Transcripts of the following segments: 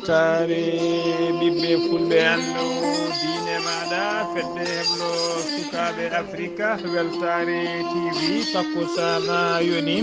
weltare ɓiɓɓe fulɓe andu diine maɗa fedde heblo sukaɓe africa weltare tv takkusana yoni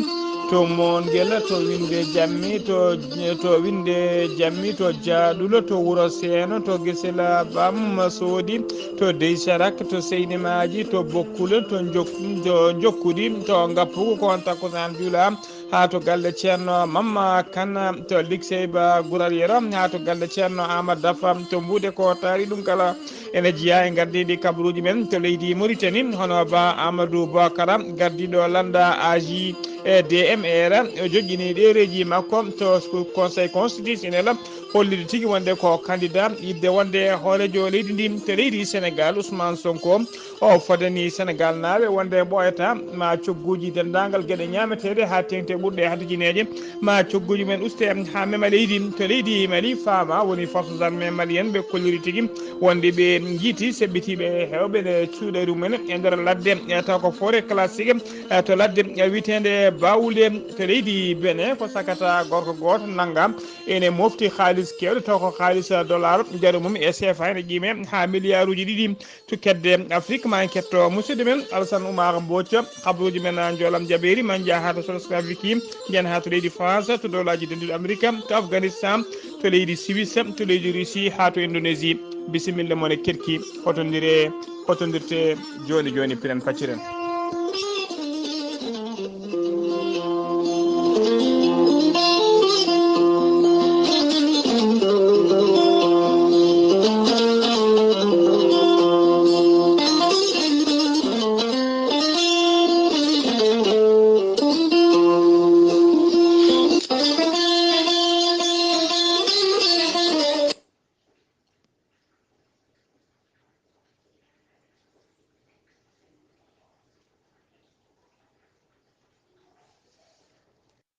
to Monguel to winde jammi to winde jammi to Diaɗulo to Wuro Seno to Guesela Bam Sodi to Deysarak to Seynimaji to Bokkule to Jokkuɗi to Gappugo ko on takkusan juula ha to galle ceerno Mamma Kane to Ligseyba Goural Yero ha to galle ceerno Amadou Dafa to Mbuuɗe ko taari ɗum kala ene jeeya e gardiɗi kabaruji men to leydi Mauritanie hono Ba Amadou Bakara gardiɗo landa AJ DMR joƴƴini ɗereji makko to conseil constitutionnel hollide tigui wonde ko candidat yidde wonde hoorejo leydi ndi to leydi Sénégal Ousmane Sonko o fodani Sénégal naaɓe wonde ɓoyata ma cogguji dendagal gueɗe ñameteɗe ha tengte ɓurɗe hadijineje ma cogguji men uste ha mema leydi to leydi Mali fama woni forces armées malienne ɓe kolliri tigui wonde ɓe jiiti seɓɓitiɓe hewɓe ne cuuɗari mumen e nder ladde taw ko forêt classique to ladde witende Bawude to leydi Benin ko sakata gorko goto naggam ene mofti halis kewɗo taw ko halis dollar jaru mum e CFA ene qiime ha milliard uji ɗiɗi to kedde Afrique ma en ketto musidɗo men Alassane Oumar Mbodj habruji men joolam jaɓeri man jaa ha to Slovaquie jen ha to leydi France to dowlaji denduɗo Amérique to Afghanistan to leydi Suisse to leydi Russie ha to Indonésie bisimilla moon e kerki hotodirte joni joni piren pacciren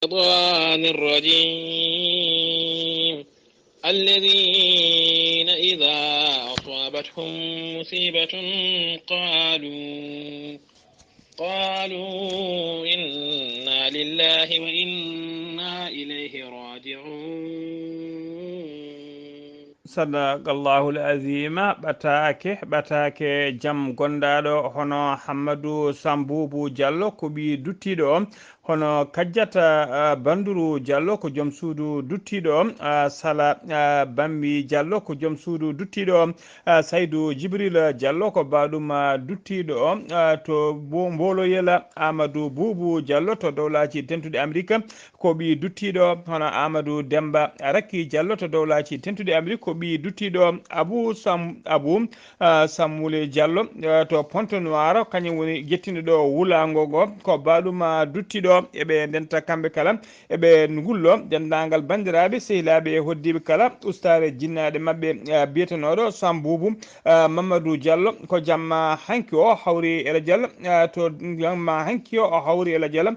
الشيطان الرجيم الذين إذا أصابتهم مصيبة قالوا إنا لله وإنا إليه راجعون Sadaqallahu al-azim ɓatake jam gondaɗo hono Hammadou Samboubu Diallo ko ɓi duttiɗo hono Kadiata Banduru Diallo ko joom suudu duttiɗo Sala Bambi Diallo ko joom suudu duttiɗo Saydou Djibril Diallo ko baɗum duttiɗo to Mboloyela Amadou Boubou Diallo to dowlaci tentude Amérique ko ɓi duttiɗo hono Amadou Demba Rakki Diallo to dowlaci tentude Amérique ko ɓi duttiɗo Abou Samoule Diallo to Ponte Noir kañum woni jettindo ɗo wulagogo ko baɗum duttiɗo eɓe denta kamɓe kala eɓe gullo dendagal bandiraɓe sehilaɓe hoddiɓe kala ustare jinnaɗe mabɓe biyetenoɗo Samboubou Mamadou Diallo ko jamma hanki o hawri ela dial to jamma hanki o hawri ela dial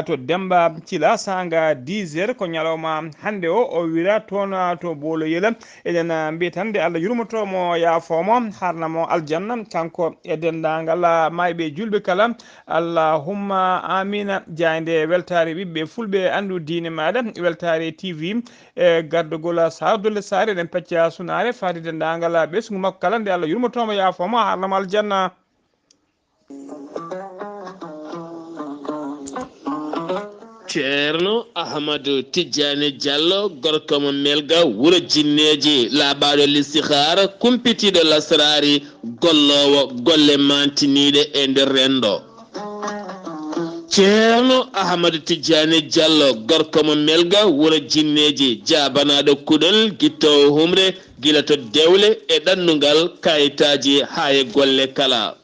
to Demba Thila sanga 10 heures ko ñalawma hande o wira toon to Boloyela eɗen mbiya tan nde Allah yurmotomo yaafomo harnamo aljanna kanko e dendagal mayɓe julɓe kala allahumma amina jayde weltare ɓiɓɓe fulɓe andu diine maɗa weltare TV e gardogol sardolle sare eɗen pecca sunare fati dendagal ɓesgu makko kala nde Allah yurmotomo yaafomo harnamo aljanna Ceerno Ahmadou Tidiane Diallo gorko mo melga wuro jinneji laaɓaɗo listihara kumpitiɗo lasrari gollowo golle mantiniɗe e nder rendo Ceerno Ahmadou Tidiane Diallo gorko mo melga wuro jinneji jabanaɗo kuɗol guittowo humre gila to dewle e ɗannugal kayitaji ha e golle kala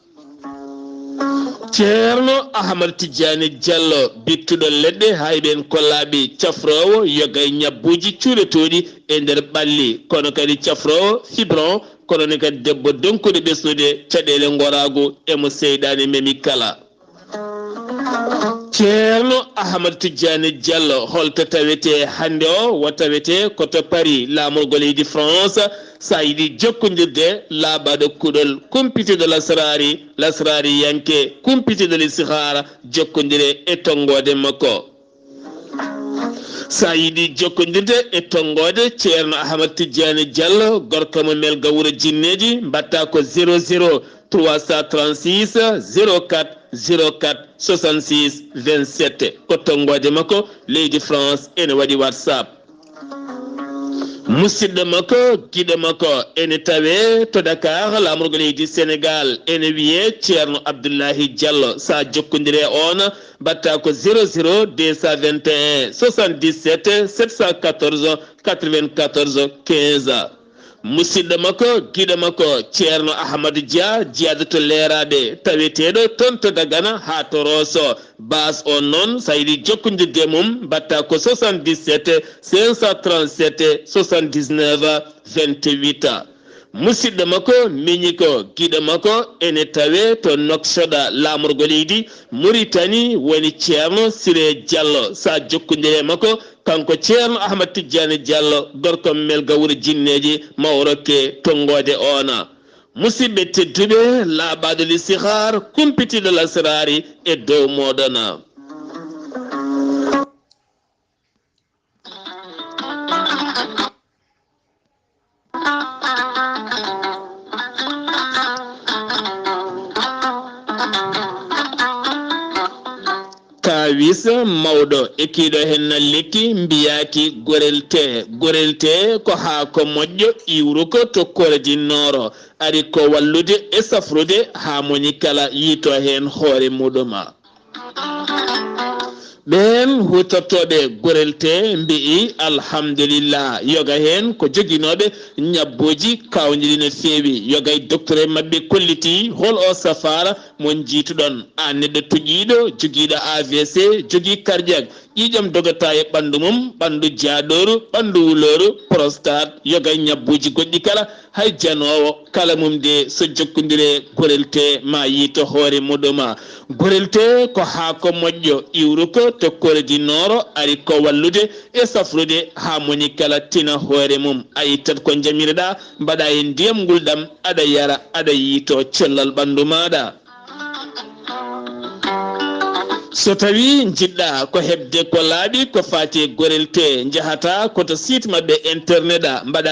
Ceerno Ahmadou Tidiane Diallo bittuɗo leɗɗe hayɓen kollaɓe cafrowo yoga e ñabbuji cuuretoɗi e nder ɓalli kono kadi cafrowo fibron kono ne kadi debbo donkude ɓesnude caɗele gorago emo seyɗani memi kala ceerno ahmad tidiane diallo holto tawete hande o wo tawete koto paris laamorgo leydi france sa yiɗi jokkodirde laaɓaɗo kuɗol kumpitiɗo lasrari yanke kumpitiɗo listihara jokkodire e tongode makko sa yiɗi jokkodirde e tongode ceerno ahmad tidiane diallo gorko mo melga wuuro jinneji mbatta ko 00 336 04 04 66 27 ko tongode makko leydi france ene waɗi whatsapp musidɗo makko giɗo makko ene tawe to Dakar laamorgo leydi Sénégal ene wiye ceerno Abdoulahi Diallo sa jokkodire on batta ko 00 221 77 714 94 15 musidɗo makko giɗo makko ceerno Ahmadou Dia jeyade to leerade taweteɗo toon to Dagana ha to Rosso bas on noon sa yiɗi jokkodirde mum batta ko 77 537 79 28 musidɗo makko miñi ko giɗo makko ene tawe to Noksoda laamorgo leydi Mauritanie woni ceerno Siré Diallo sa jokkodire makko kanko ceerno ahmad tidiane diallo gorko melga wuuro jinneji mawrokke tongode ona musidɓe tedduɓe laaɓaɗo listihar kumpitiɗo lasrari e dow moɗona kawisa mawɗo e kiiɗo hen lekki mbiyaki gorelte ko ha ko moƴƴo iwruko to kordi noro ari ko wallude e safrude ha moni kala yiito hen hoore muɗuma ɓen hutortoɓe gorelte mbi'i alhamdulillah yoga hen ko joguinoɓe ñabboji kawdiɗi no feewi yogay docteur e mabɓe kolliti hol o safara mon jiituɗon a neɗɗo tuƴiɗo joguiɗo AVC jogui cardiaque ƴiƴam dogata e ɓandu mum ɓandu jaaɗoru ɓandu wuloru prostate yogay ñabbuji goɗɗi kala hay janowo kala mum de so jokkodire gorelte ma yiito hoore muɗuma gorelte ko ha ko moƴƴo iwruko to kordi noro ari ko wallude e safrude ha moni kala tina hoore mum a yittat ko jamireɗa mbaɗa e ndiyam ngulɗam aɗa yara aɗa yiito cellal ɓandu maɗa so tawi jiɗɗa ko hebde ko laaɓi ko fati gorelte jahata koto site mabɓe internet a mbaɗa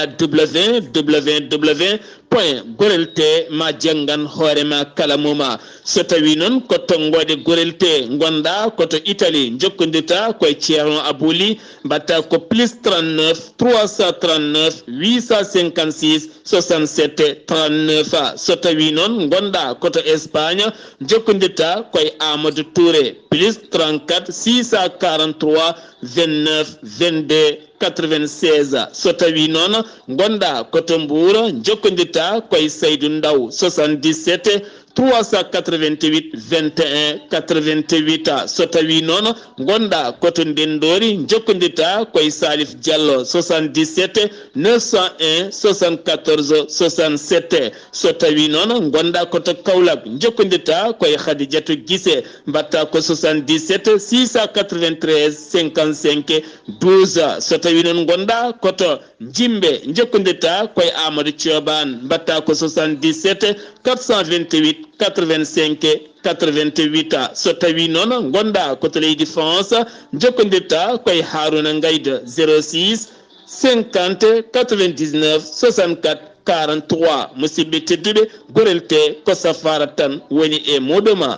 www.gorelte ma janggan hoorema kala muma so tawi noon ko tongode gorelte gonɗa koto Italie jokkodirta koye ceerno Abouli mbatta ko plus 39 339 856 67 39 so tawi noon gonɗa koto Espagne jokkodirta koye Amadou Touré plus 34 643 29 22 96 so tawi noon gonɗa koto Mbour jokkodirta koye Saydou Ndaw 77 388 21 88 so tawi noon gonɗa koto Ndendori jokkodirta koye Salif Diallo 77 901 74 67 so tawi noon gonɗa koto Kaolack jokkodirta koye Khadidiatou Guissé mbatta ko 77 693 55 12 so tawi noon gonɗa koto Jimbe jokkodirta koye Amadou Thioban mbatta ko 77 428 85 88 so tawi noon gonɗa koto leydi France jokkodirta koye Harouna Ngayde 06 50 99 64 43 musidɓe tedduɓe gorelte ko safara tan woni e muɗuma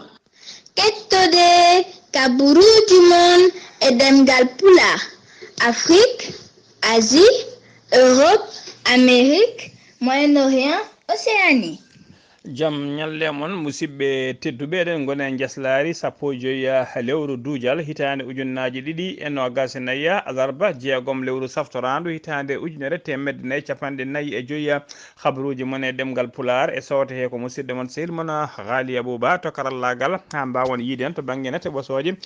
kettode kaburuji mon e demgal pulaar Afrique Asie Europe Amérique Moyen-Orient Océanie jam ñalle mon musidɓe tedduɓe eɗen gona e jaslari sappo e joyi lewru duujal hitande ujunnaji ɗiɗi e nogas e nayyi alarba jeegom lewru saftorandu hitande ujunere temedde nayyi capanɗe nayyi e joyi habaruji mon e ɗemgal pular e sawte he ko musidɗo mon sehil mon Ghali Abouba to karallagal ha mbawon yiiden to banggue nete ɓosoje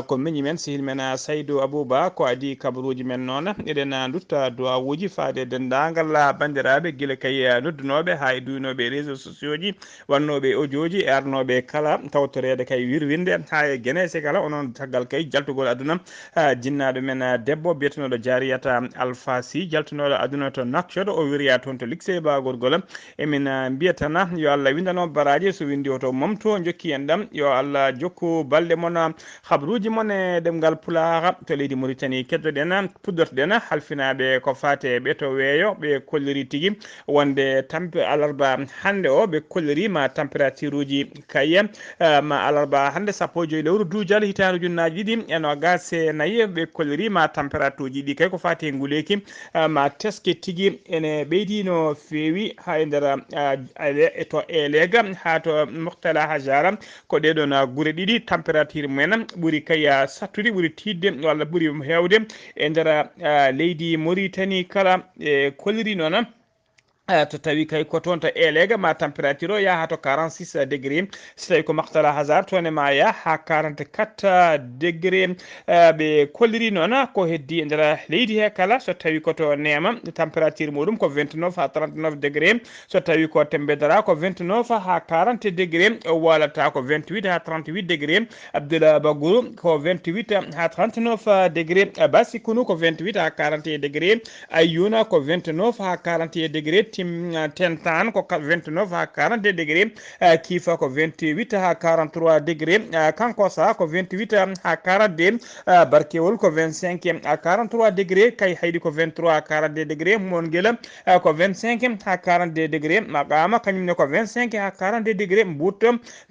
ko miñi men sehil men Saydou Abouba ko adi kabaruji men noon eɗen dutta duwawuji faade dendagal bandiraɓe guila kay noddunoɓe ha e duynoɓe réseaux sociaux ji aji wannoɓe audioji e arnoɓe kala tawtorede kay wirwinde ha e guenese kala onon taggal kay jaltugol aduna jinnaɗo men debbo biyetenoɗo jariyata alpha sy jaltunoɗo aduna to nakshod o wiriya toon to luxe bagorgol emin mbiyatana yo Allah windano baraji so windi oto momto jokki en ɗam yo Allah jokku balɗe mon habruji mon e ɗemgal pulaar to leydi Mauritanie keddoɗen puddotoɗen halfinaɓe ko fate ɓe to weeyo ɓe kolliri tigui wonde tampe alarba hande o ɓe kolliri ma température uji kaye ma alarba hande 15 lewru dujal hitande junnaji ɗiɗi e nogas e nayyi ɓe kolliri ma température uji ɗi kay ko fate nguleki ma teske tigui ene ɓeydi no fewi ha e nder to elega ha to Mourtala Hajara ko ɗeɗon guure ɗiɗi température mumen ɓuuri kay sattude ɓuuri tidde walla ɓuuri hewde e nder leydi Mauritanie kala e kolliri noon to tawi kay ko toon to elega ma température o yaha to 46 degré so tawi ko Mourtala Hajara toon ma yaha ha 44 degré ɓe kolliri noon ko heddi e nder leydi he kala so tawi koto nema température muɗum ko 29 ha 39 degré so tawi ko Tembedara ko 29 ha 40 degré walata ko 28 ha 38 degré Abdoula Bagourou ko 28 ha 39 degré Bassikounou ko 28 ha 41 degré Ayouna ko 29 ha 41 degré Tentan ko 29 ha 42 degré Kifa ko 28 ha 43 degré Kankossa ko 28 ha 42 Barkewol ko 25 ha 43 degré kay haydi ko 23 ha 42 degré Mongela ko 25 ha 42 degré Makama kanyumne ko 25 ha 42 degré Mbout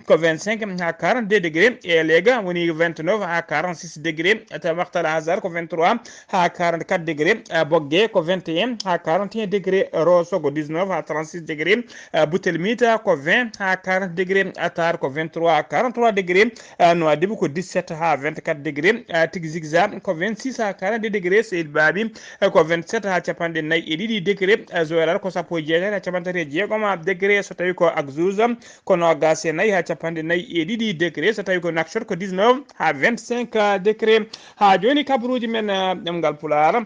ko 25 ha 42 degré Elega woni 29 ha 46 degré Mourtala Hajara ko 23 ha 44 degré Bogué ko 21 ha 41 degré Rosso ko 19 à 36 degrés Boutelmita ko 20 à 40 degrés Atar ko 23 à 43 degrés Nouadhibou ko 17 à 24 degrés Tigzigza ko 26 à 42 degrés Seydi Babi ko 27 à capanɗe nayyi e ɗiɗi degré Zoyarar ko sappo e jeetati ha capantati e jeegom degré so tawi ko Agzouza ko nogas e nayyi ha capanɗe nayyi e ɗiɗi degré so tawi ko Nouakchott ko 19 à 25 degré ha joni kabaruji men ɗemgal Pulaar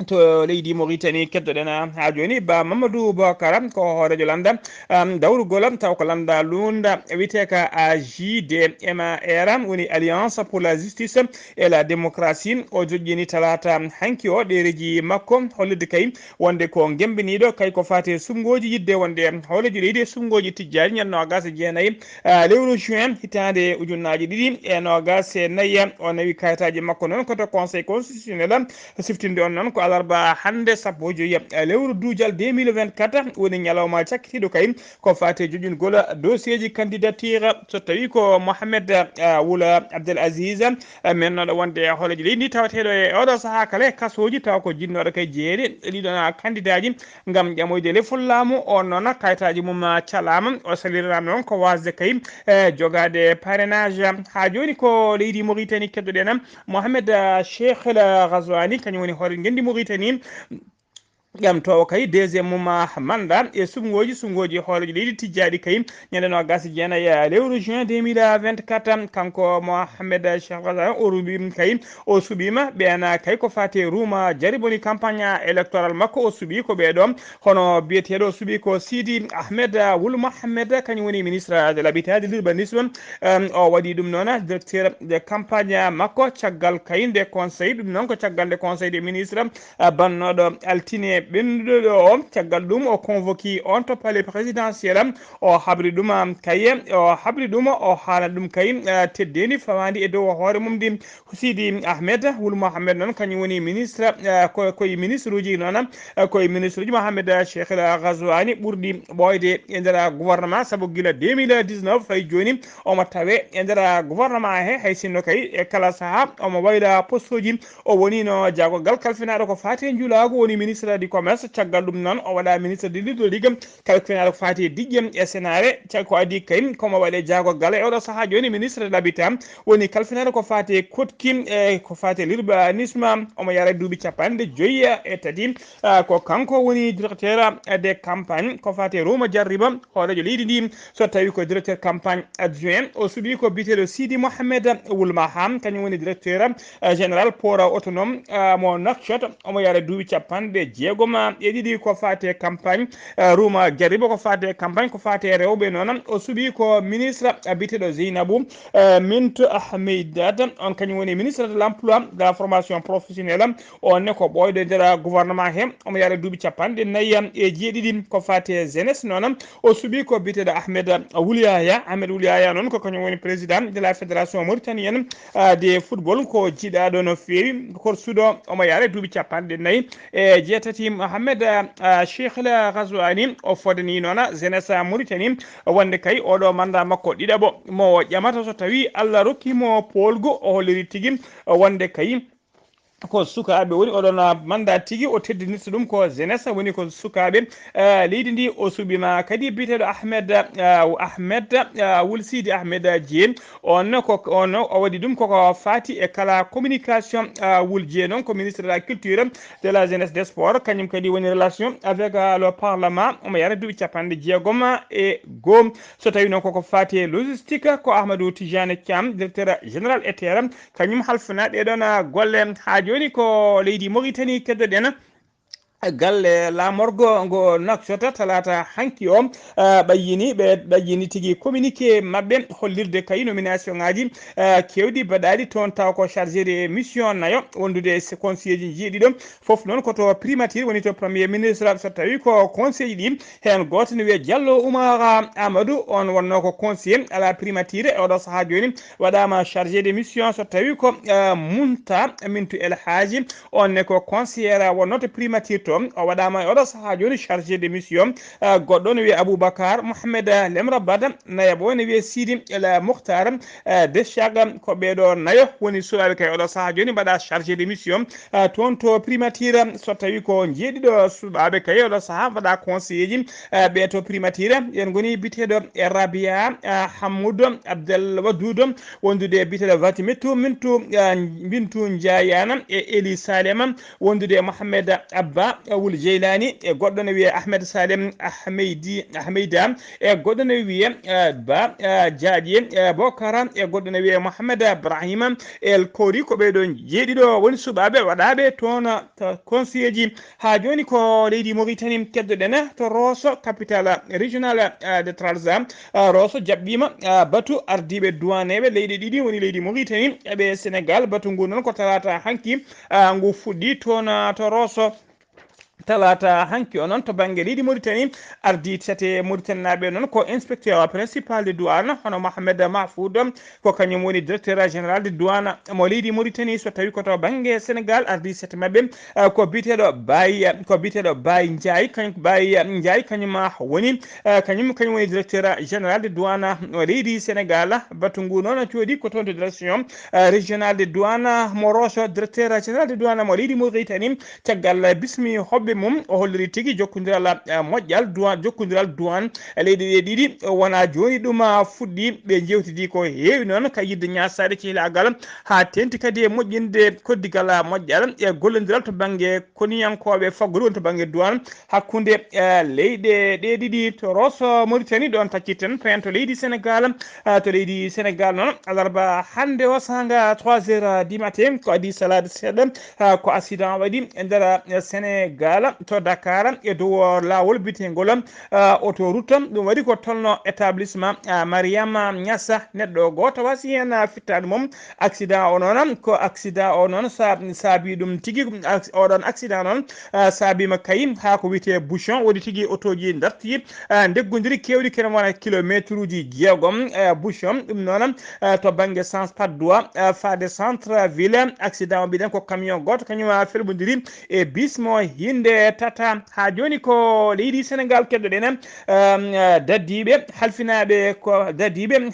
to leydi Mauritanie keddoɗen ha joni ba Mamadou Boubacara ko hoorejo landa dawrugol taw ko landa lunda wiyete ka AJDMAR woni Alliance pour la justice et la démocratie o joƴƴini talata hanki o ɗereji makko hollide kay wonde ko gembiniɗo kay ko fate sumgoji yidde wonde hawleji leydi sumgoji tijjani ñande nogas e jeenayyi lewru juin hitande ujunnaji ɗiɗi e nogas e nayyi o nawi kayitaji makko noon koto conseil constitutionnel siftinde on noon ko alarba hande sappo joyi lewru dujal 2024 woni ñalawma cakkitiɗo kay ko fate joƴƴingol dossier ji candidature so tawi ko Mohamed Wula Abdel Aziz mennoɗo wonde hooleji leydi ndi tawateɗo e oɗo saaha kala kasoji taw ko jinnoɗo kay jeeri ɗiɗon candidat ji gam ƴamoyde lefol laamu on noon kayitaji mum calama o saliranama noon ko wasde kay jogade parrainage ha joni ko leydi Mauritanie keddoɗen Mohamed Cheikh El Ghazouani kañum woni hoore gendi Mauritanie gam to kay deuxième muma mandat e sumgoji hooleji leydi tijjaɗi kay ñande nogas jeenayyi lewru juin 2024 kanko Mohamed Cheikh Ghazouani o ruɓi kay o suɓima ɓeena kay ko fate ruuma jari boni campagne électoral makko o suuɓi ko ɓeɗo hono biyeteɗo o suuɓi ko Sidi Ahmed Wul Mohamed kañum woni ministre de l'habitat de l'urbanisme o waɗi ɗum noon directeur de campagne makko caggal kay nde conseil ɗum noon ko caggal nde conseil des ministres bannoɗo altine ɓennuɗo o caggal ɗum o convoqué on to palais présidentiel o habri ɗum kaye o habri ɗum o haala ɗum kay teddeni fawandi e dow hoore mum ɗi Sidi Ahmed Wul Mohamed noon kañum woni ministre koye ministre uji noon koye ministre uji Mohamed Cheikh El Ghazouani ɓurɗi ɓoyde e nder gouvernement saabu guila 2019 fay joni omo tawe e nder gouvernement he hay sinno kay e kala saaha omo wayla poste uji o woni no jaagogal kalfinaɗo ko fati e juulago woni ministre du commerce caggal ɗum noon o waɗa ministre de l'hydraulique kalfinaɗo ko fati e diƴƴe e sénare ko adi kay komo waɗe jaagogal e oɗo saaha joni ministre de l'habitat woni kalfinaɗo ko fati e kotkim e ko fati e l'urbanisme omo yara duuɓi capanɗe joyyi e tati ko kanko woni directeur des campagne ko fati e Rouma Jarriba hoorejo leydi ndi so tawi ko directeur campagne adjoint o suuɓi ko biteɗo Sidi Mohamed Wul Maham kañum woni directeur général port autonome mo Nouakchott omo yara duuɓi capanɗe jeegom jeegoma e ɗiɗi ko fate campagne ruma jaribo ko fate campagne ko fate rewɓe noon o suuɓi ko ministre biteɗo Zeynabou Mintou Ahmeydat on kañum woni ministre de l'emploi de la formation professionnelle on ne ko ɓoyɗo e nder gouvernement he omo yaara duuɓi 4 e jeeɗiɗi ko fate jeunesse noon o suuɓi ko biteɗo Ahmed Ouliyaya noon ko kañum woni président de la fédération mauritanienne de football ko jiiɗaɗo no feewi ko suuɗo omo yaara duuɓi 4 e jeetati Mohamed Cheikh El Ghazouani o fodani noon jeunesse Mauritanie wonde kay oɗo manda makko ɗiɗaɓo mo ƴamata so tawi Allah rokkimo polgu o holliri tigui wonde kay ko sukaɓe woni oɗon manda tigui o teddinirta ɗum ko jeunesse woni ko sukaɓe leydi ndi o suuɓima kadi biteɗo Ahmed Wulsidi Ahmed Dieng on o waɗi ɗum koko fati e kala communication Wul Dieng noon ko ministre de la culture de la jeunesse des sports kañum kadi woni relation avec le parlement omo yara duuɓi 61 so tawi noon koko fati logistique ko Ahmadou Tidiane Thiam directeur général ETR kañum halfina ɗeɗon golle ha joni ko leydi Mauritanie keddoɗen galle lamorgo ngo naksota talata hanki o ɓayyini tigui communiqué mabɓe hollirde kay nomination ngaji kewɗi baɗaɗi toon taw ko chargé de mission nayo wondude conseil ji jeeɗiɗo foof noon koto primature woni to premier ministre so tawi ko conseil ɗi hen goto ne wiye Diallo Oumar Amadou on wonno ko conseiller à la primature e oɗo saaha joni waɗama chargé de mission so tawi ko Mintou El Hadji on ne ko conseillére wonno to primature to o waɗama e oɗo saaha joni chargé de mission goɗɗo ne wiye Aboubacar Mohamed Lemra Bada nayaɓo ne wiye Sidi El Mokhtar Dechaga ko ɓeɗo nayo woni suwaɓe kay oɗo saaha joni mbaɗa chargé de mission toon to primature so tawi ko jeeɗiɗo suɓaɓe kay oɗo saaha mbaɗa conseiller ji ɓe to primature yen goni biteɗo Rabia Hamoudou Abdel Wadoudou wondude biteɗo Vatimetou Bintou Ndiayana e Eli Salema wondude Mohamed Abba Wul Jeylani e goɗɗo ne wiye Ahmed Salem Ahmeyda e goɗɗo ne wiye Ba Diadie Bokara e goɗɗo ne wiye Mohamed Ibrahima El Kori ko ɓeɗo jeeɗiɗo woni suɓaɓe waɗaɓe toon conseiller ji ha joni ko leydi Mauritanie keddoɗen to Rosso capitale régional de Trarza Rosso jaɓɓima batu ardiɓe duwaneɓe leydi ɗiɗi woni leydi Mauritanie eɓe Sénégal batu ngu noon ko talata hanki ngu fuɗɗi toon to Rosso talata hanki o noon to banggue leydi Mauritanie ardi tete Mauritanie naɓe noon ko inspecteur principal de douane hono Mohamed Mahfoud ko kañum woni directeur général de douane mo leydi Mauritanie so tawi koto banggue Sénégal ardi sete mabɓe ko biteɗo Baye Ndiaye kañum woni kañum woni directeur général de douane o leydi Sénégal batu ngu noon cooɗi ko toon to direction régional de douane mo Rosso directeur général de douane mo leydi Mauritanie caggal bismi hoɓɓe mum o holliri tigui jokkodiral moƴƴal douane leydi ɗe ɗiɗi wona joni ɗum fuɗɗi ɓe jewtidi ko heewi noon ka yidde ñasade cehlagal ha tenti kadi e moƴƴinde koddigal moƴƴal e gollodiral to banggue koniyankoɓe faggudu woni to banggue douane hakkude leyɗe ɗe ɗiɗi to Rosso Mauritanie ɗon tacciten to hen to leydi Sénégal noon alarba hande o sanga 3h du matin ko adi salade seeɗa ko accident waɗi e nder Sénégal to Dakar e dow lawol bitengol autoroute ɗum waɗi ko tolno établissement Mariama Niassa neɗɗo goto wasi hen fittade mum accident o noon saabi ɗum tigui oɗon accident noon saabima kay ha ko wiyete bouchon woɗi tigui auto ji darti deggodiri kewɗi kene wona kilométre uji jeegom bouchon ɗum noon to banggue sens Patte-d'Oie fade centre ville accident o mbiɗen ko camion goto kañum felɓodiri e bis mo hinde tata ha joni ko leydi Sénégal keddoɗen daddiɓe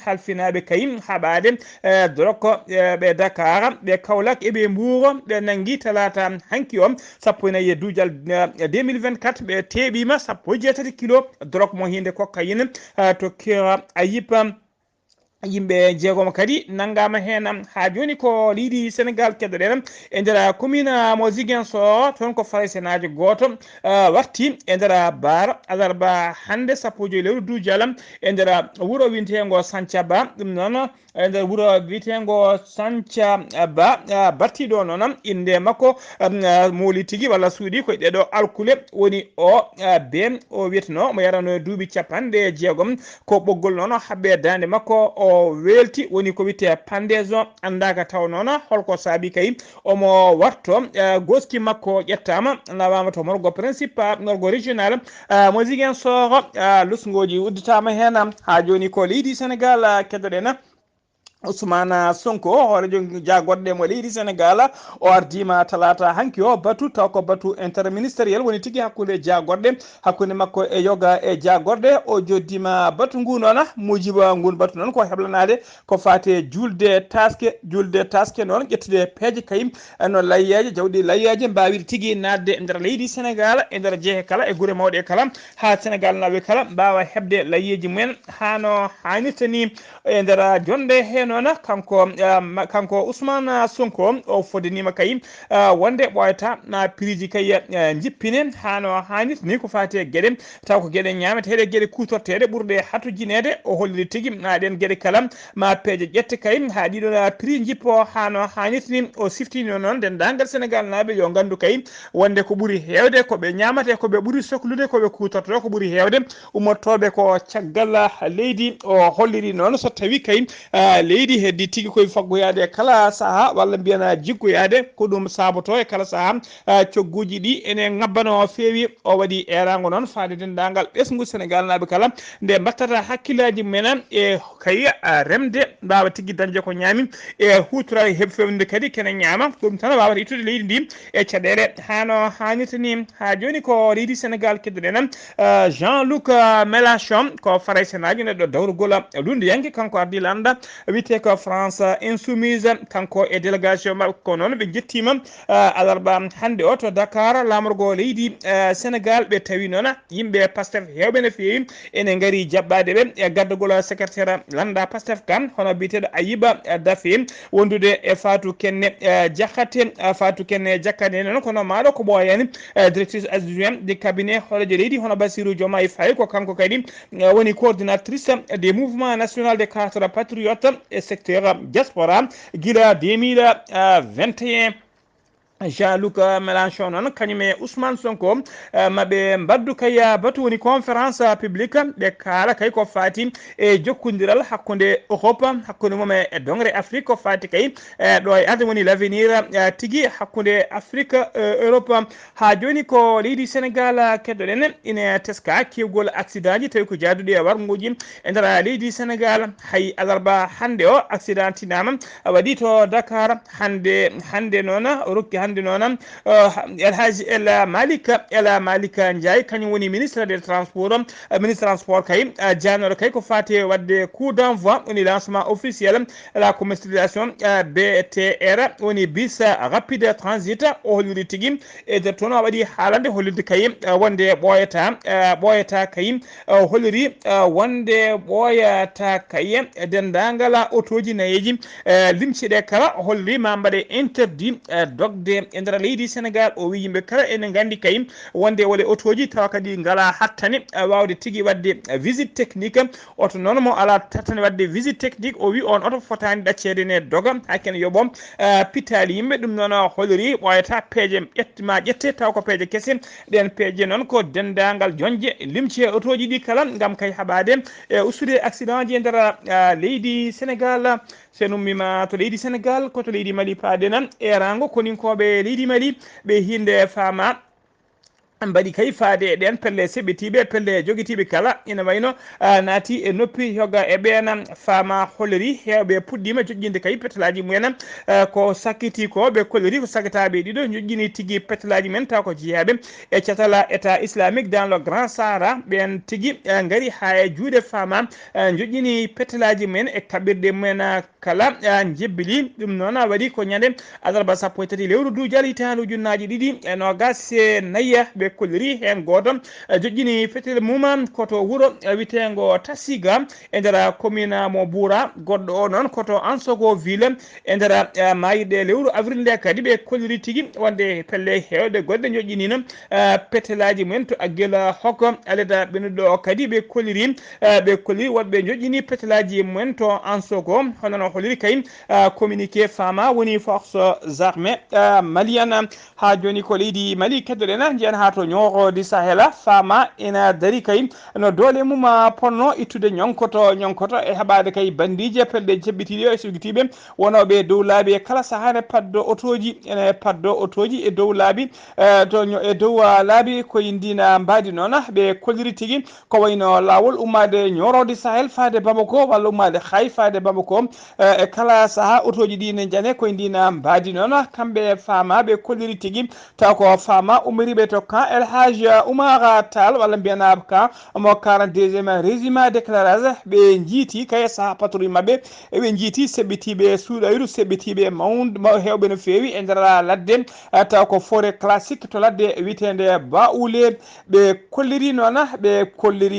halfinaɓe kay haɓade doroko ɓe Dakar ɓe Kaolack eɓe Mbour ɓe nangui talata hanki o 14 dujal 2024 ɓe teɓima 17 kilo dorok mo hinde cocaïne to Kira Ayip yimɓe jeegom kadi nangama hen ha joni ko liiɗi Sénégal keddoɗen e nder commune mo Ziguinchor toon ko faraysenaji goto warti e nder baara alarba hande sappo e joyi lewru dujal e nder wuuro wintego Santhiaba ɗum noon e nder wuuro witego Santhiaba battiɗo noon inde makko moli tigui walla suuɗi koye ɗeɗo alkule woni o ben o wiyeteno mo yarano duuɓi capanɗe jeegom ko ɓoggol noon habɓe dande makko o welti woni ko witte pendaison andaka taw noon holko saabi kay omo watto goski makko ƴettama nawama to morgo principal morgo régional mo Ziguinchor lusgoji udditama hen ha joni ko leydi Sénégal keddoɗen Ousmane Sonko horejo jagorɗe mo leydi Sénégal o ardima talata hanki o batu taw ko batu interministériel woni tigui hakkude jagorɗe hakkude makko e yoga e jagorɗe o joddima batu ngu noon mujiba ngun batu noon ko heblanade ko fate julde taske noon ƴettude peeje kayim no layyaji jawɗi layyaji mbawide tigui nadde e nder leydi Sénégal e nder jeehe kala e guure mawɗe kala ha Sénégal naɓe kala mbawa hebde layyeji mumen hano hannirta ni e nder jonde hen noon kanko Ousmane Sonko o fodinima kay wonde ɓoyata na prix kay jippine hano hannirta ni ko fate gueɗe taw ko gueɗe ñameteɗe gueɗe kutorteɗe ɓurɗe hatujinede o holliri tigui ɗen gueɗe kala ma peeje ƴette kay ha ɗiɗo prix jippo hano hannirta ni o siftini noon dendagal Sénégal naɓe yo gandu kay wonde ko ɓuuri hewde koɓe ñamate koɓe ɓuuri sohlude koɓe kutortoɗo ko ɓuuri hewde ummotoɓe ko caggal leydi o holliri noon so tawi kay leydi heddi tigui koye faggoyade kala saaha walla mbiyana jiggoyade ko ɗum saboto e kala saaha cogguji ɗi ene ngabbano feewi o waɗi erago noon faade dendagal ɓesgu Sénégal naɓe kala nde mbattata hakkillaji menen e kay remde mbawa tigui dañde ko ñaami e hutorade heeɓ fewnude kadi kene ñaama ɗum tan wawata ittude leydi ndi e caɗele hano hannirta ni ha joni ko leydi Sénégal keddoɗen Jean-Luc Mélenchon ko faraysenaji neɗɗo dawrugol lundiyanke kanko ardi landa wiyete ko France insoumise kanko e délégation makko noon ɓe jettima alarba hande o to Dakar lamorgo leydi Sénégal ɓe tawi noon yimɓe Pastef hewɓe no fewi ene gaari jaɓɓade ɓe e gaddagol secrétaire landa Pastef kan hono biteɗo Ayiba Daffé wondude e Fatou Kenne Diakhaté Fatou Kenne Diakhaté noon kono maɗo ko ɓoyani directrice adjointe du cabinet hoɗojo leydi hono Bassirou Diomaye Faye ko kanko kadi woni coordinatrice des mouvements national des cadres patriotes et secteur diaspora guila 2021 Jean-Luc Mélenchon noon kañum e Ousmane Sonko maɓe mbaddu kay batu woni conférence publique ɓe kaala kay ko fati e jokkodiral hakkude Europe hakkude mum e dongre Afrique ko fati kay ɗo e arde woni l'avenir tigui hakkude Afrique Europe ha joni ko leydi Sénégal keddoɗen ine teska kewgol accident ji tawi ko jaaduɗi e warguji e nder leydi Sénégal hay alarba hande o accident tinama waɗi to Dakar hande noon rokki hande noon Elhaji El Malika Ndiaye kañum woni ministre des transports ministre transport kay janoɗo kay ko fati wadde coup d'envoi woni lancement officiel la commercialisation BTR woni bus rapide transit o holliri tigui e nder toon o waɗi haalande hollirde kay wonde ɓoyata kay holliri wonde ɓoyata kay dendagal autoji nayeji limceɗe kala holliri ma mbaɗe interdit dogde e nder leydi Sénégal o wi yimɓe kala ene gandi kay wonde wole autoji tawa kadi ngala hattane wawde tigui wadde visite technique oto noon mo ala hattane wadde visite technique o wi on oto fotani ɗaccede ne doga hakkene yooɓo pittali yimɓe ɗum noon holliri ɓoyata peeje ƴette taw ko peeje kese ɗen peeje noon ko dendagal jonje limce autoji ɗi kala gam kay haɓade e ustude accident ji e nder leydi Sénégal sen ummima to leydi Sénégal koto leydi Mali paadenan erango koninkoɓe leydi Mali ɓe hinde fama mbaɗi kay faade ɗen pelle seɓɓetiɓe pelle joguitiɓe kala ina wayno naati e noppi yoga e ɓen fama holliri hewɓe puɗɗima joƴƴinde kay petalaji mumen ko sakkiti ko ɓe kolliri ko sakkataɓe ɗiɗo joƴƴini tigui petalaji men taw ko jeeyaɓe e catala état islamique dans le grand Sahara ɓen tigui gaari ha e juuɗe fama joƴƴini petalaji men e kaɓirɗe mumen kala jebbili ɗum noon waɗi ko ñande alarba sappo e tati lewru dujal hitande ujunnaji ɗiɗi e nogas nayya ɓe ɓe kolliri hen goto joƴƴini fetel mum koto wuuro witengo Tasiga e nder commune mo Boura goɗɗo o noon koto Ansogo ville e nder mayiɗe lewru avril nde kadi ɓe kolliri tigui wonde pelle hewde goɗɗe joƴƴinino petelaji mumen to aguel hokko aleda ɓennuɗo kadi ɓe kolliri wonɓe joƴƴini petelaji mumen to Ansogo hono no holiri kay communiqué fama woni force armée malienne ha joni ko leydi Mali keddoɗen jiyan ha to ñoxodi Sahela fama ina dari kay no dole mum ponno ittude ñonkoto e haɓade kay bandije pelle jeɓɓitiɗe e sugitiɓe wonoɓe dow laabi kala sahane paddo otoji e dow laabi e dow laabi ko yindina mbadi noon ɓe kolliri tigui ko wayno lawol ummade ñorode Sahel faade Bamako walla ummade hay faade Bamako e kala saaha otoji ɗi ne jane koye ndina mbadi noon kamɓe famaɓe kolliri tigui taw ko fama ummiriɓe to camp El Hadj Oumar Tall walla mbiyana camp mo 42e régiment d'éclairage ɓe jiiti kay saaha patrouille mabɓe eɓe jiiti seɓɓitiɓe suuɗayru seɓɓitiɓe hewɓe no fewi e nder ladde taw ko forêt classique to ladde witende Baoulé ɓe kolliri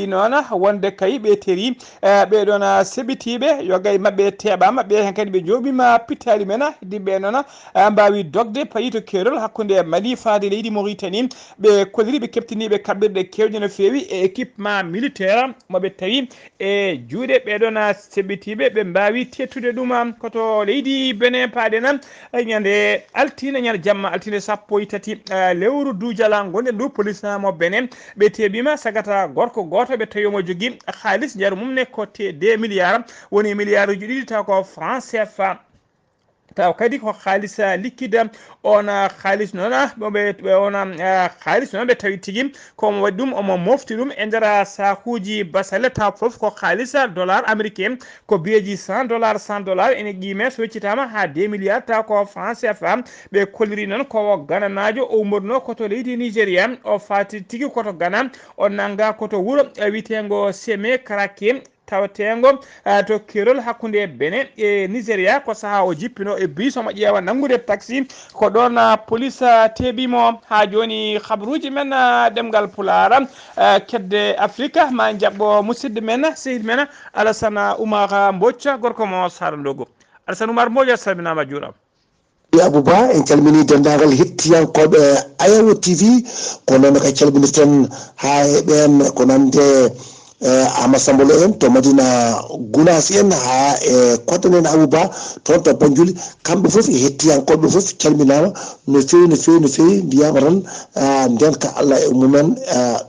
noon wonde kay ɓe teeri ɓeɗon seɓɓitiɓe yo gay mabɓe teɓama ɓe hen kadi ɓe joɓima pittali men diɓɓe noon mbawi dogde payi to kerol hakkude Mali faade leydi Mauritanie ɓe kolliri ɓe keptiniɓe kaɓɓirɗe kewɗe no fewi e équipement militaire moɓe tawi e juuɗe ɓeɗon seɓɓitiɓe ɓe mbawi tettude ɗum koto leydi Benin paaɗen ñande altine ñande jamma altine 13 lewru dujala gonɗen ɗo police mo Benin ɓe teɓima sagata gorko goto ɓe tawi omo jogui haalis jaru mum ne ko 2 milliards woni milliard uji ɗiɗi taw ko franc CFA taw kadi ko haalis liquide on haalis noon ɓe tawi tigui komo waɗi ɗum omo mofti ɗum e nder sakuji basale taw foof ko haalis dollar américain ko biyeji $100 ene qime so weccitama ha 2 milliards taw ko franc CFA ɓe kolliri noon ko gananajo o ummoɗno koto leydi Nigéria o fati tigui koto Ghana o nanga koto wuuro witengo Seme Karake tawatengo to kerol hakkude Benin e Nigeria ko saha o jippino e bus omo ƴeewa nangude taxi ko ɗon police teɓimo ha joni habruji men ɗemgal Pulara kedde Afrique ma jaɓɓo musidɗo men sehil men Alassane Oumar Mbodj gorko mo Sara Ndogo. Alassane Oumar Mbodj salminama juurama. Abouba en calmini dendagal hettiyankoɓe Ayawo TV ko noon ka calminirten ha heɓen ko nande Amasambolo en to Madina Gounas en ha e kotanen Abouba toon to Banjul kamɓe foof e hettiyankoɓe foof calminama no fewi mbiyama tan nden ka Allah e mumen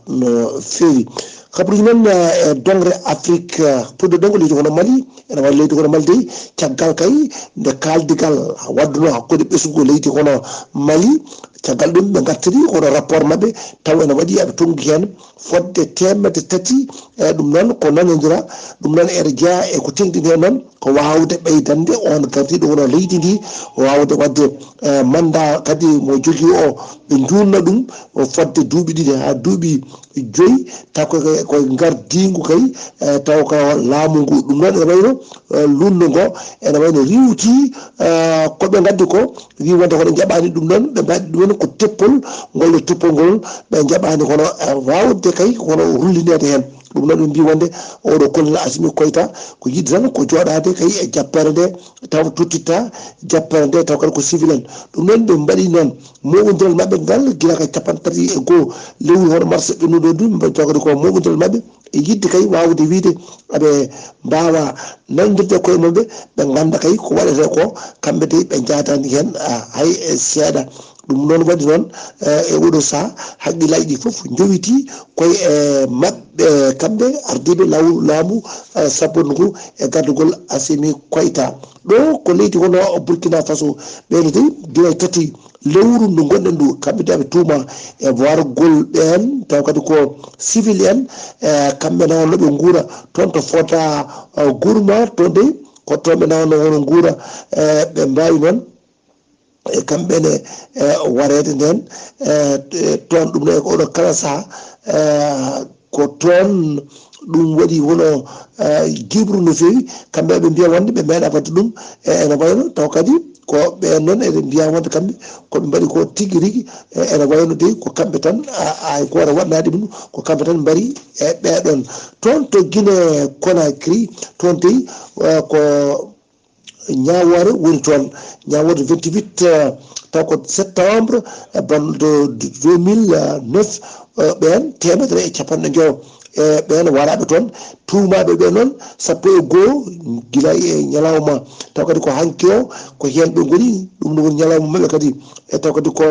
no fewi kabruji men dongre Afrique puɗɗo ɗongo leydi kono Mali ene waɗi leydi kono Mali de caggal kay nde kaldigal wadduno hakkude ɓesgu leydi kono Mali caggal ɗum ɓe gartiri kono rapport mabɓe taw ene waɗi aɓe tongi hen fodde 3 ɗum noon ko nanodira ɗum noon ene jeeya e ko tengɗini hen noon ko wawde ɓeydande on gardiɗo wono leydi ndi wawde wadde mandat kadi mo jogui o ɓe junna ɗum fodde duuɓi ɗiɗi ha duuɓi 5 taw koye gardigu kay taw ko laamu ngu ɗum noon ene wayno lundu ngo ene wayno riwti koɓe gaddi ko riwonde kono jaɓani ɗum noon ɓe mbaɗi ɗum ko teppol ngol ɓe jaɓani kono wawde kay kono rullinede hen ɗum noon ɓe mbi wonde oɗo kolnel Assimi Koïta ko yidde tan ko joɗade kay e jappere nde taw tottitta jappere nde taw kadi ko civil en ɗum noon ɓe mbaɗi noon moɓodiral mabɓe ngal guila kay 31 lewru hono mars ɓennuɗo ɗum ɓe jogade ko moɓodiral mabɓe e yidde kay wawde wiide aɓe mbawa nandirde koye mabɓe ɓe ganda kay ko waɗete ko kamɓe de ɓe jatani hen hay seeɗa ɗum noon waɗi noon e oɗo saha haqqillaji ɗi foof jowiti koye mabɓe kamɓe ardiɓe laamu sabbunde ngu e gardugol Assimi Koïta ɗo ko leydi hono Burkina Faso ɓeɗo de diwa 3 lewru ndu gonɗen ndu kamɓe de ɓe tuuma e wargol ɓen taw kadi ko civil en kamɓe nawno ɓe guura toon to fota gourma to de ko toonɓe nawno hono guura ɓe mbawi noon e kamɓene warede nden toon ɗum ɗo e oɗo kala saha ko toon ɗum waɗi hono jibru no fewi kamɓe ɓe mbiya wonde ɓe meeɗa wadde ɗum ene wayno taw kadi ko ɓe noon eɗen mbiya wonde kamɓe koɓe mbaɗi ko tigui rigui ene wayno de ko kamɓe tan ay ko wara waɗnade ɗum ko kamɓe tan mbari e ɓeɗon toon to Guinée Conakry toon dey ko ñawore woni toon ñawore 28 taw ko septembre balɗe 2009 ɓen temedere e capanɗe jowo ɓen waraɓe toon tuumaɓe ɓe noon 12 guila e ñalawma taw kadi ko hanki o ko hen ɓe goni ɗum ɗo woni ñalawma maɓɓe kadi e taw kadi ko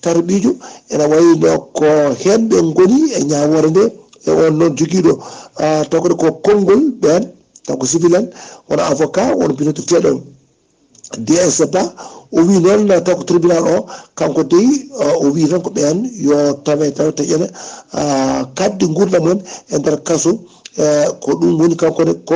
tarbijo ene wayno ko hen ɓe goni e ñawore nde e on noon joguiɗo taw kadi ko konngol ɓen taw ko civil en wono avocat wono binodirteɗo DS Ba o wi noon taw ko tribunal o kanko dey o wi tan ko ɓen yo tawe taƴene kaddi gurdam mon e nder kaso ko ɗum woni kankone ko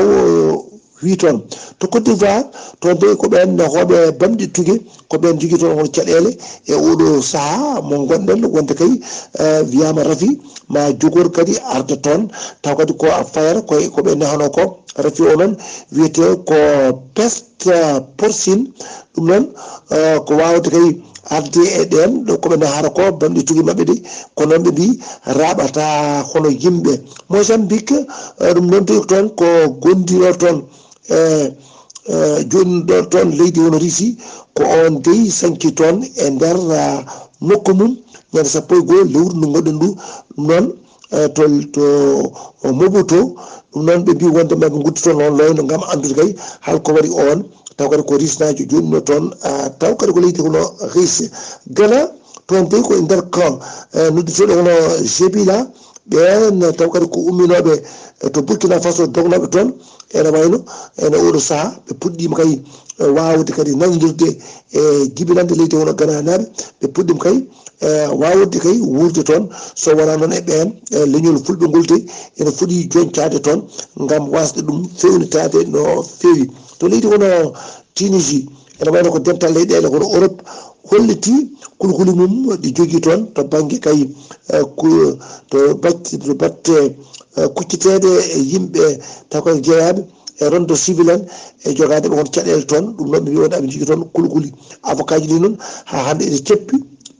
wi toon to Côte d'Ivoire toon de ko ɓen hoɓe bamɗi tugue ko ɓen jogui toon hono caɗele e oɗo saaha mo gonɗen wonde kay wiyama Rafi ma jogor kadi arde toon taw kadi ko a fayata ko ɓe nehano ko Rafi o noon wiyete ko peste porcine ɗum noon ko wawde kay arde e ɗen ɗo koɓe nehata ko bamɗi tugue mabɓe de ko noon ɓe mbi raɓata hono yimɓe Mozambique ɗum noon de toon ko gondiro toon joni ɗo toon leydi wono Russie ko on dey sanki toon e nder nokku mum ñande 11 lewru ndu goɗɗen ndu ɗum noon to Mobutu ɗum noon ɓe mbi wonde maɓe guddi toon on loyno gam andude kay halko waɗi on taw kadi ko risnajo joni no toon taw kadi ko leydi kono Russie Ghana toon dey ko e nder camp nodditoɗo hono Jebila ɓen taw kadi ko umminoɓe to Burkina Faso dognoɓe toon ene wayno ene oɗo saaha ɓe puɗɗima kay wawde kadi nanodirde e jibinande leydi hono Ghana naɓe ɓe puɗɗima kay wawde kay wurde toon so wona noon e ɓen leñol fulɓe ngol de ene fuɗi joñcade toon gam wasde ɗum fewnitade no fewi to leydi hono Tunisie ene wayno ko dental leyɗele hono Europe holliti kulkuli mum ɗi jogui toon to banggue kay to batte kuccitede e yimɓe taw koye jeeyaɓe e rondo civil en e jogade ɓe won caɗele toon ɗum noon ɓe mbi wonde aɓe jogui toon kulkuli avocat ji ɗi noon ha hande ene ceppi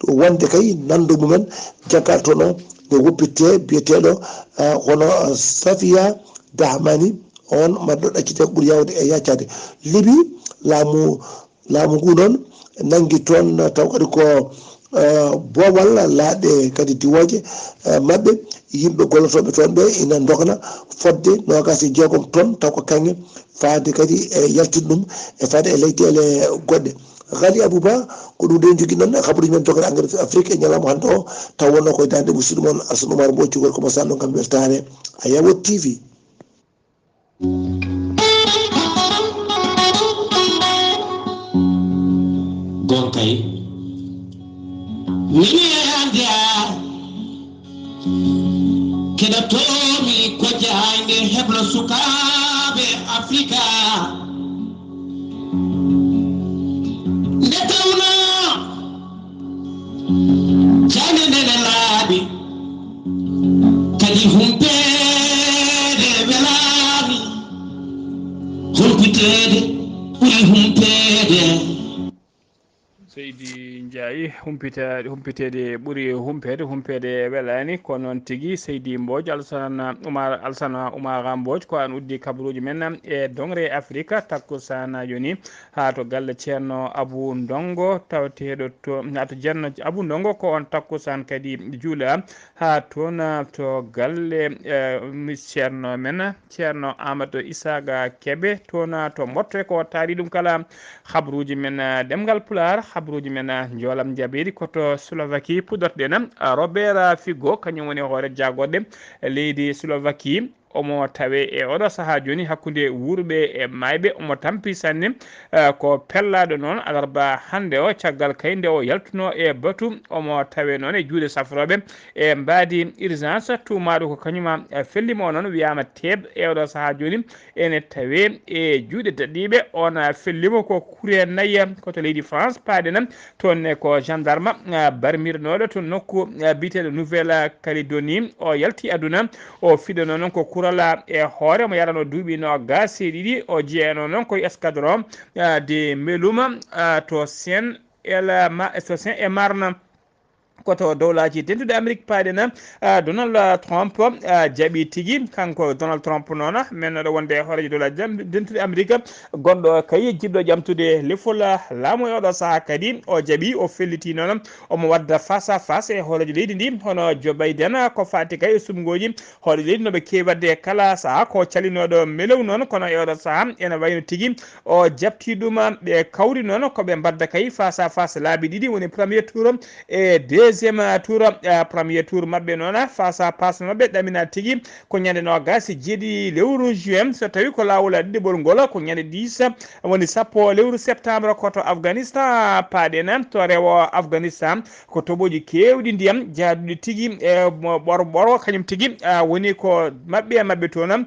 wonde kay nando mumen jaggal toon o nde woppitte biyeteɗo hono Safia Dahmani on madɗo ɗaccite ɓuuri yawde e yaccade Libi laamu ngu noon nangi toon taw kadi ko boowal laaɗe kadi diwoje mabɓe yimɓe gollotoɓe toon ɓe ina dokna fodde 26 tonnes taw ko kanŋe faade kadi e yaltide ɗum e faade e leyɗele goɗɗe Ghali Abouba ko ɗum ɗen jogui noon habaruji men jogade engrais Afrique e ñalawma hande o taw wonno koye dande musidɗo moon Alassane Oumar Mbodj cugol ko masanɗo gam weltare a Yawot TV gonkay mini andia keɗotomi ko jahande heblo sukaɓe Africa nde tawno jande ndene laaɓi kadi humpede welami humpitede ɓuuri humpede Seydi Ndiaye humpitede ɓuuri humpede welani ko noon tigui Seydi Mbodj Alassane Oumar Mbodj ko an uddi kabaruji men e dongre Afrique takkusana yoni ha to galle ceerno Abou Ndongo tawteɗo to to ceerno Abou Ndongo ko on takkusan kadi juula ha toon to galle ceerno men ceerno Amadou Isaga Kebe toon to mbotte ko taari ɗum kala habaruji men ɗemgal Pulaar habaruji men jolam jaɓeɗi koto Slovaquie puɗɗotoɗen Robert Figo kañum woni hoore jagoɗe leydi Slovaquie omo tawe e oɗo saaha joni hakkude wurɓe e mayɓe omo tampi sanne ko pellaɗo noon alarba hande o caggal kayde o yaltuno e batu omo tawe noon e juuɗe safroɓe e mbadi urgence tumaɗo ko kañuma fellima o noon wiyama teeb e oɗo saaha joni ene tawe e juuɗe daɗiɓe on fellima ko kuure nayya koto leydi France paaɗena toonne ko gendarme barmirnoɗo to nokku biteɗo Nouvelle Calédonie o yalti aduna o fiɗano noon ko kurala e hoore mo yarano duuɓi no gasi ɗiɗi o jeeyano noon koye escadron de meluma to sen e marna koto dowlaji dentude Amérique paadena Donald Trump jaɓi tigui kanko Donald Trump noon mennoɗo wonde e hooreji dowlaji dentude Amérique gonɗo kay jiɗɗo ƴamtude lefol laamu e oɗo saaha kadi o jaɓi o felliti noon omo wadda face à face e hooreji leydi ndi hono Joe Biden ko fati kay e sumgoji hooreji leydi noɓe kewi wadde kala saaha ko calinoɗo melew noon kono e oɗo saaha ene wayno tigui o jabti ɗum ɓe kawri noon koɓe mbadda kay face à face laabi ɗiɗi woni premier tour e deuxiéme tour premier tour mabɓe noon face à face mabɓe ɗamina tigui ko ñande nogas jeeɗiɗi lewru juin so tawi ko lawol ɗiɗiɓol ngol ko ñande 10 woni sappo lewru septembre koto Afghanistan paaɗen to rewo Afghanistan ko toɓoji kewɗi ndiyam jaaduɗi tigui e ɓoro kañum tigui woni ko mabɓe toon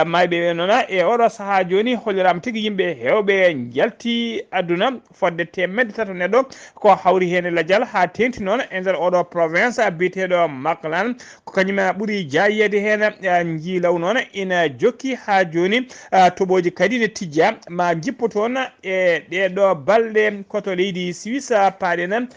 mayɓe noon e oɗo saaha joni hollirama tigui yimɓe hewɓe jalti aduna fodde temedde tato neɗɗo ko hawri hen ladial ha tengti noon e nder oɗo province biteɗo Maklan ko kañum ɓuuri jayede hen jiilaw noon ina jokki ha joni toɓoji kadi ne tijja ma jippo toon e ɗeɗo balɗe koto leydi Suisse paaɗen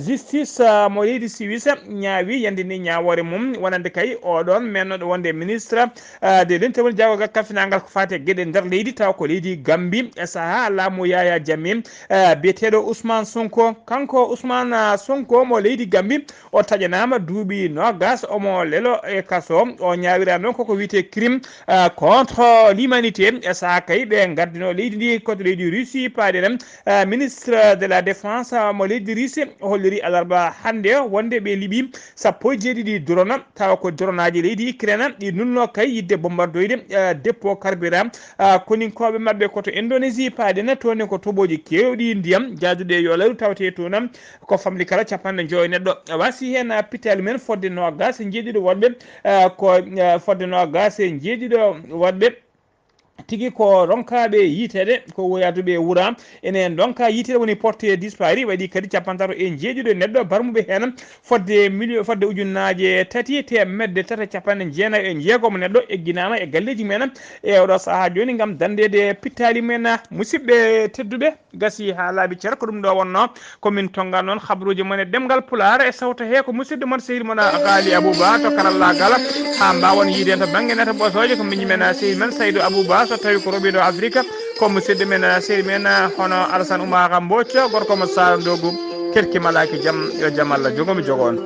justice mo leydi Suisse ñaawi yandini ñawore mum wonande kay oɗon mennoɗo wonde ministre de l'intérieur jawgal kafinagal ko fate gueɗe nder leydi taw ko leydi Gambie e saaha laamu Yaya Jammeh biyeteɗo Ousmane Sonko kanko Ousmane Sonko mo leydi Gambie o taƴanama duuɓi nogas omo lelo e kaso o ñawira noon koko wiyete crime contre l'humanité e saaha kay ɓe gardino leydi ndi koto leydi Russie paaɗen ministre de la défense mo leydi Russie holliri alarba hande wonde ɓe liiɓi sappo e jeeɗiɗi drone tawa ko drone aji leydi Ukraine ɗi nunno kay yidde bombardoyde dépôt carburant koninkoɓe mabɓe koto Indonésie paaɗen toon ko toɓoji kewɗi ndiyam jaaduɗe yo lawru tawte toon ko famli kala capanɗe joyi neɗɗo wasi hen pitali men fodde nogas jeeɗiɗo woɗɓe ko fodde nogas jeeɗiɗo woɗɓe tigi ko ronkaɓe yitede ko woyaduɓe wuura ene donka yitede woni porté disparu waɗi kadi capantato e jeeɗiɗo neɗɗo barmuɓe hen fodde million fodde ujunnaje tati temedde tati capanɗe jeenayi e jeegom neɗɗo egginama e galleji men e oɗo saaha joni gam dandede pittali men musidɓe tedduɓe gasi ha laaɓi ceer ko ɗum ɗo wonno komin tongal noon habruji mon e ɗemgal pular e sawto he ko musidɗo mon sehil mon Ghali Abouba to karallagal ha mbawon yiiden to banggue neta ɓotoje ko miñi men sehil men Saydou Abouba so tawi ko roɓiɗo Afrique ko musidɗo men sehil men hono Alassane Oumara Mbocca gorko mo Sara Ndogu kerki malaki jaam yo jaam Allah jogomi jogo on